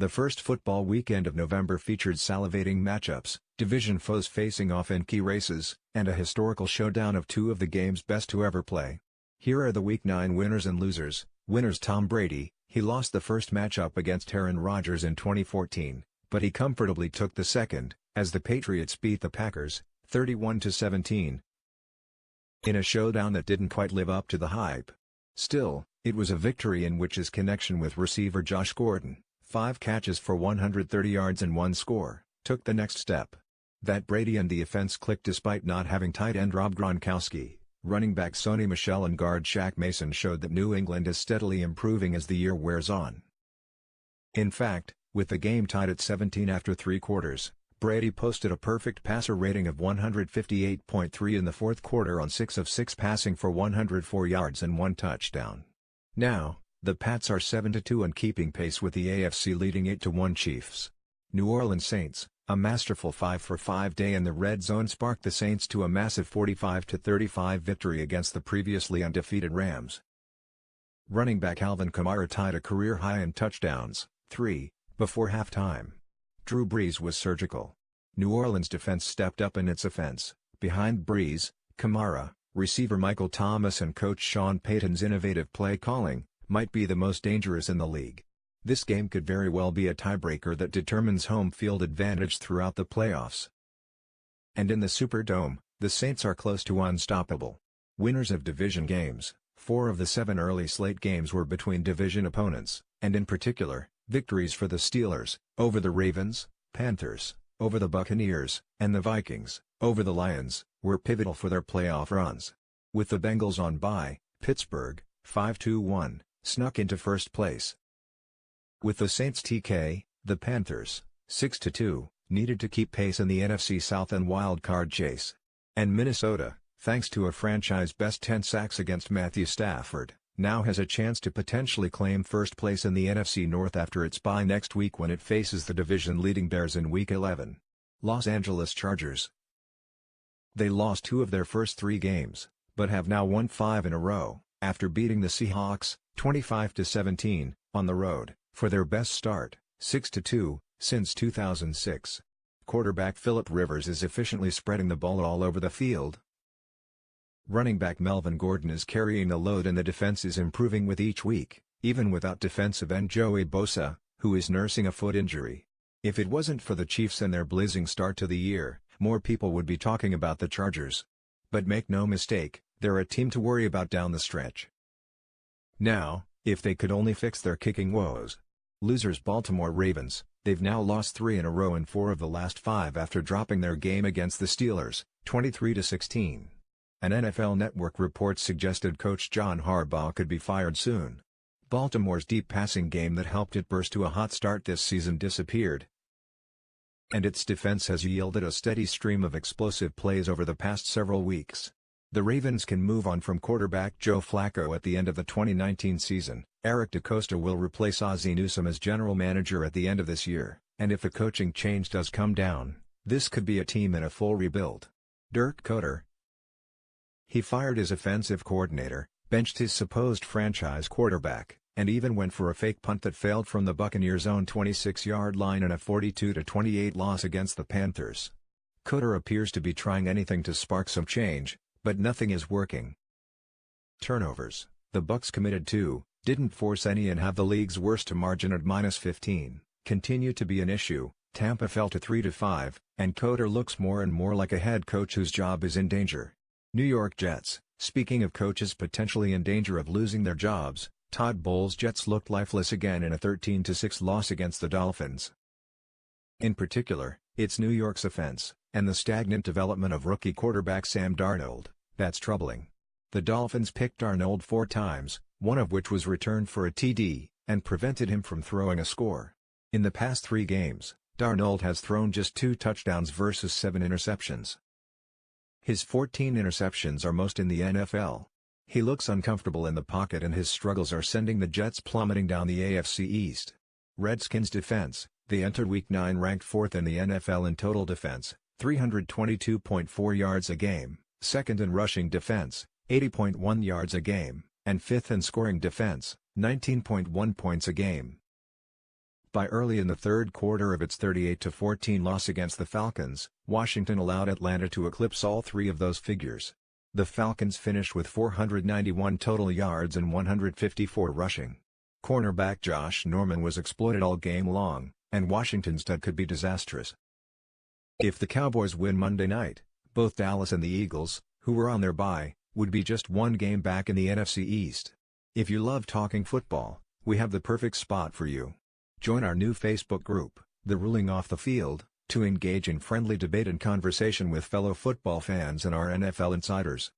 The first football weekend of November featured salivating matchups, division foes facing off in key races, and a historical showdown of two of the game's best to ever play. Here are the Week 9 winners and losers. Winners: Tom Brady. He lost the first matchup against Aaron Rodgers in 2014, but he comfortably took the second, as the Patriots beat the Packers, 31-17. In a showdown that didn't quite live up to the hype. Still, it was a victory in which his connection with receiver Josh Gordon, 5 catches for 130 yards and 1 score, took the next step. That Brady and the offense clicked despite not having tight end Rob Gronkowski, running back Sony Michel and guard Shaq Mason showed that New England is steadily improving as the year wears on. In fact, with the game tied at 17 after 3 quarters, Brady posted a perfect passer rating of 158.3 in the fourth quarter on 6 of 6 passing for 104 yards and 1 touchdown. Now, the Pats are 7-2 and keeping pace with the AFC leading 8-1 Chiefs. New Orleans Saints, a masterful 5-for-5 day in the red zone sparked the Saints to a massive 45-35 victory against the previously undefeated Rams. Running back Alvin Kamara tied a career high in touchdowns, 3, before halftime. Drew Brees was surgical. New Orleans defense stepped up in its offense. Behind Brees, Kamara, receiver Michael Thomas and coach Sean Payton's innovative play calling, might be the most dangerous in the league. This game could very well be a tiebreaker that determines home field advantage throughout the playoffs. And in the Superdome, the Saints are close to unstoppable. Winners of division games: 4 of the 7 early slate games were between division opponents, and in particular, victories for the Steelers, over the Ravens, Panthers, over the Buccaneers, and the Vikings, over the Lions, were pivotal for their playoff runs. With the Bengals on bye, Pittsburgh, 5-1, snuck into first place. With the Saints TK, the Panthers, 6-2, needed to keep pace in the NFC South and wild-card chase. And Minnesota, thanks to a franchise-best 10 sacks against Matthew Stafford, now has a chance to potentially claim first place in the NFC North after its bye next week when it faces the division-leading Bears in Week 11. Los Angeles Chargers. They lost 2 of their first 3 games, but have now won 5 in a row, after beating the Seahawks, 25-17, on the road, for their best start, 6-2, since 2006. Quarterback Philip Rivers is efficiently spreading the ball all over the field. Running back Melvin Gordon is carrying the load and the defense is improving with each week, even without defensive end Joey Bosa, who is nursing a foot injury. If it wasn't for the Chiefs and their blazing start to the year, more people would be talking about the Chargers. But make no mistake, they're a team to worry about down the stretch. Now, if they could only fix their kicking woes. Losers: Baltimore Ravens. They've now lost 3 in a row in 4 of the last 5 after dropping their game against the Steelers, 23-16. An NFL Network report suggested coach John Harbaugh could be fired soon. Baltimore's deep passing game that helped it burst to a hot start this season disappeared, and its defense has yielded a steady stream of explosive plays over the past several weeks. The Ravens can move on from quarterback Joe Flacco at the end of the 2019 season. Eric DeCosta will replace Ozzie Newsome as general manager at the end of this year, and if a coaching change does come down, this could be a team in a full rebuild. Dirk Koetter. He fired his offensive coordinator, benched his supposed franchise quarterback, and even went for a fake punt that failed from the Buccaneers' own 26-yard line in a 42-28 loss against the Panthers. Koetter appears to be trying anything to spark some change, but nothing is working. Turnovers: the Bucs committed 2, didn't force any and have the league's worst margin at -15, continue to be an issue. Tampa fell to 3-5, and Koetter looks more and more like a head coach whose job is in danger. New York Jets. Speaking of coaches potentially in danger of losing their jobs, Todd Bowles' Jets looked lifeless again in a 13-6 loss against the Dolphins. In particular, it's New York's offense, and the stagnant development of rookie quarterback Sam Darnold, that's troubling. The Dolphins picked Darnold 4 times, one of which was returned for a TD, and prevented him from throwing a score. In the past 3 games, Darnold has thrown just 2 touchdowns versus 7 interceptions. His 14 interceptions are most in the NFL. He looks uncomfortable in the pocket and his struggles are sending the Jets plummeting down the AFC East. Redskins defense. They entered Week 9 ranked 4th in the NFL in total defense, 322.4 yards a game, 2nd in rushing defense, 80.1 yards a game, and 5th in scoring defense, 19.1 points a game. By early in the third quarter of its 38-14 loss against the Falcons, Washington allowed Atlanta to eclipse all three of those figures. The Falcons finished with 491 total yards and 154 rushing. Cornerback Josh Norman was exploited all game long, and Washington's D could be disastrous. If the Cowboys win Monday night, both Dallas and the Eagles, who were on their bye, would be just one game back in the NFC East. If you love talking football, we have the perfect spot for you. Join our new Facebook group, The Ruling Off the Field, to engage in friendly debate and conversation with fellow football fans and our NFL insiders.